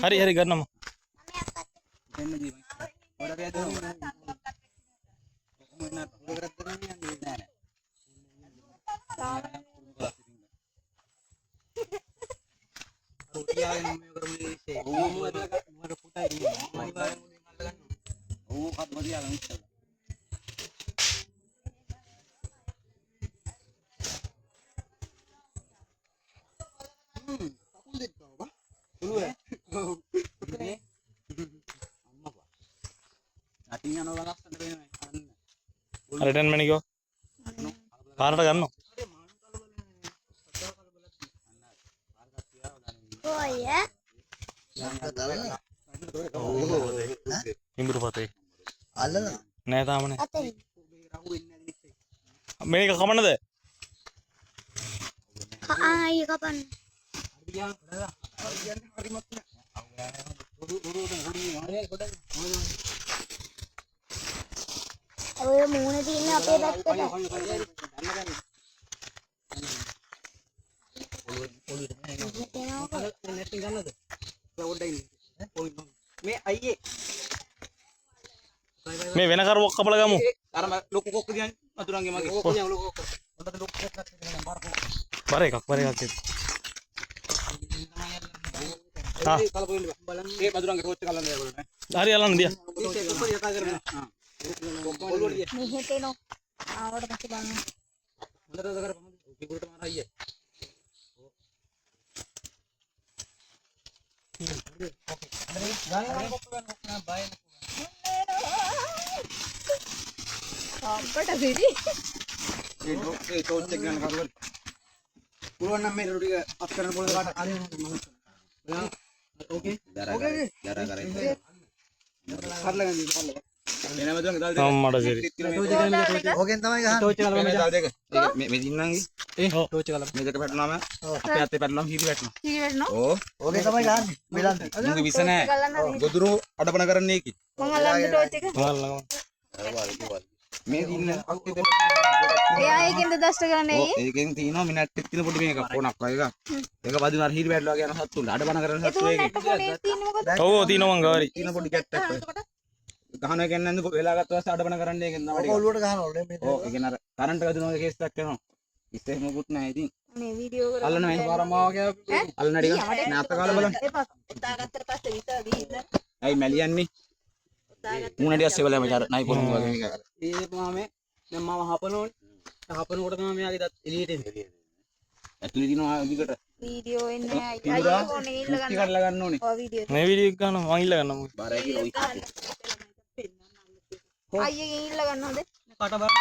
හරි හරි ගන්නම. දෙන්න දී මම. ඔයාලට යද්දී කොහොමද උඩ කරත් දෙන්නේ නෑ. ඔයාලෙන් මේ කරමු ඉන්නේ. ඕම අදලා මට පුතයි ඉන්නේ. අනිවාර්යෙන් උඩින් අල්ල ගන්නවා. ඕක කත් බදියා ගන්න ඉස්සෙල්ලා. කකුල් දෙක බා. පුළුව. ඔව්. ඉතින් අම්මා බා. අතින් යනවා ලස්සනට වෙනවා. අන්න. රිටර්න් මැනිකෝ. පාරට ගන්නව. ඉඹුරු පතේ. අල්ලන නෑ තාම නෑ. මේක කමන්නද? අයිය කපන්න. ඔය මූණ තියෙන අපේ පැත්තට. මේ අයියේ මේ වෙන කරුවක් කපලා ගමු. අර ලොකු කොක්ක කියන්නේ මතුරුන්ගේ මගේ කොක්ක කියන්නේ ලොකු කොක්ක. හොඳට ලොකු කොක්කක් තියෙනවා බාරකෝ. වර එකක් එන්න. ආ කලපොයින් බලන්න මේ මතුරුන්ගේ ටෝච් එක අල්ලන්න දෙයවලු නේ. හරි අල්ලන්න දියා. කොක්ක යකා කරන්න. හා. මෙහෙට එනවා. ආවට පස්සේ බලන්න. හොඳට කරපන්. කිඹුරට මාර අයියේ. අපට සිරි. ඒ ටෝච් එක ගන්න කරුවල. පුළුවන් නම් මේ ටික අත් කරන්න පුළුවන් කාට හරි මම. ඕකේ. ඕකේ. දරා කරේ. කරලා ගන්න කරලා. එනම දුන්න දාල් දෙක. අම්මඩ සිරි. ඕකෙන් තමයි ගහන්නේ. ටෝච් එක ගලපන් මේ දාල් දෙක. මේ දින්නන්ගේ. ටෝච් එක ගලපන්. මේකට පැටලුවාම අපේ අතේ පැටලුවාම හිරි වැටෙනවා. සිරි වෙනවා. ඕ. ඕකෙන් තමයි ගහන්නේ. මෙලන්ද. මුගේ විස නැහැ. ගොදුරු අඩපණ කරන්නේ ඒකි. මම අල්ලන්න ටෝච් එක. මේ දින්න අක්කේ දෙන්න. එයා ඒකෙන්ද දෂ්ට කරන්නේ ඕ ඒකෙන් තියෙනවා මිනිට් එකක් තියෙන පොඩි මේක ෆෝනක් වගේ එකක්. ඒක වදිනාර හිරි වැටලා වගේ යන සත්තුන්ට අඩපණ කරන සත්තු ඒක ඒකේ. උන්නට පොනේ තියෙන්නේ මොකද? ඔව් තියෙනවා මං ගාවරි. තියෙන පොඩි කැට් එකක්. ගහන එකෙන් නන්ද වෙලා ගත්ත පස්සේ අඩපණ කරන්න ඒකෙන් තමයි. ඕක ඔලුවට ගහනවලු මේ. ඕ ඒකෙන් අර කරන්ට් එක දුනවා කේස් එකක් කරනවා. ඉස්සේ මොකුත් නැහැ ඉතින්. මේ වීඩියෝ කරලා අල්ලන වෙන පාරමාව කියලා අල්ලන ටික නැත්ත කාලා බලන්න. එපා. උදාගත්තට පස්සේ විතර ගිහින් ඇයි මැලියන්නේ? මුණ ටික සෙවලා මචාර නයි පොළොන් වගේ මේක. ඒ මාමේ දැන් මම හපනෝනේ. හපනකොට තමයි මෙයාගේ දත් එළියට එන්නේ. ඇතුලේ දිනවා විකට. වීඩියෝ එන්නේ අයියෝ ඕනේ ඉල්ල ටික ගන්න. කරලා ගන්න ඕනේ. ඔය වීඩියෝ මේ වීඩියෝ එක ගන්න මං ඉල්ල ගන්නම්. බාරයි කියලා ඔයි. අයියගෙන් ඉල්ල ගන්න හොඳේ. කට බලන්න.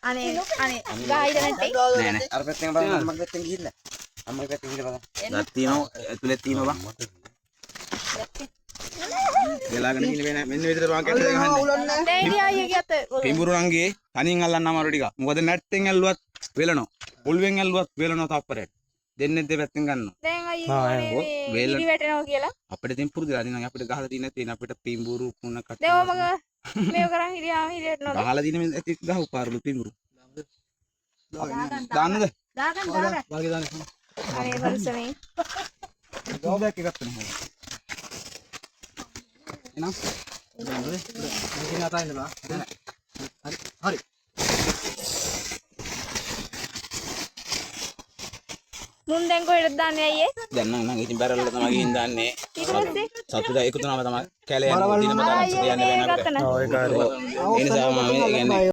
අනේ ගායිද නැත්තේ නෑ නෑ. අර පැත්තෙන් බලන්න මම පැත්තෙන් ගිහිල්ලා. අම්මගේ පැත්තෙන් ගිහිල්ලා බලන්න. දත් තියෙනවා ඇතුලේ තියෙනවා බං. වෙලාගෙන ඉන්න වෙන මෙන්න විතර වාක් ඇටද ගහන්නේ. ඩේඩි අයියගේ අත පිඹුරුන්ගේ තනියෙන් අල්ලන්න අමාරු ටික. මොකද නැට්ටෙන් ඇල්ලුවත් වෙලනවා. පොල්වෙන් ඇල්ලුවත් වෙලනවා තප්පරයට. දෙන්නේ දෙපැත්තෙන් ගන්නවා. දැන් අයියෝ මේ ඉලි වැටෙනවා කියලා. අපිට තියෙන පුරුදුලා දිනවා අපිට ගහලා තියෙන තියෙන අපිට පිඹුරු කුණ කට. දැන් ඔය මග මේව කරන් හිරියා හිරියට නෝද? ගහලා තියෙන මේ ඇති ගහු පාරලු පිඹුරු. දාන්නද? දාගන්න. වාගේ දාන්න. අනේ පරිස්සමෙන්. ගෝබැක් එකක් තියෙනවා. එනම් මේකෙන් අතරින් බා. හරි. හරි. මුන් දැන් කොහෙටද දාන්නේ අයියේ? දැන් නම් ඉතින් බැරල්ල තමයි ගිහින් දාන්නේ. ඊට පස්සේ සතුට එකතුනම තමයි කැලේ යන දින පදාරම් යන්න වෙන අපිට. ගත්තන. ඔව් ඒක හරි. ඒ නිසා මම කියන්නේ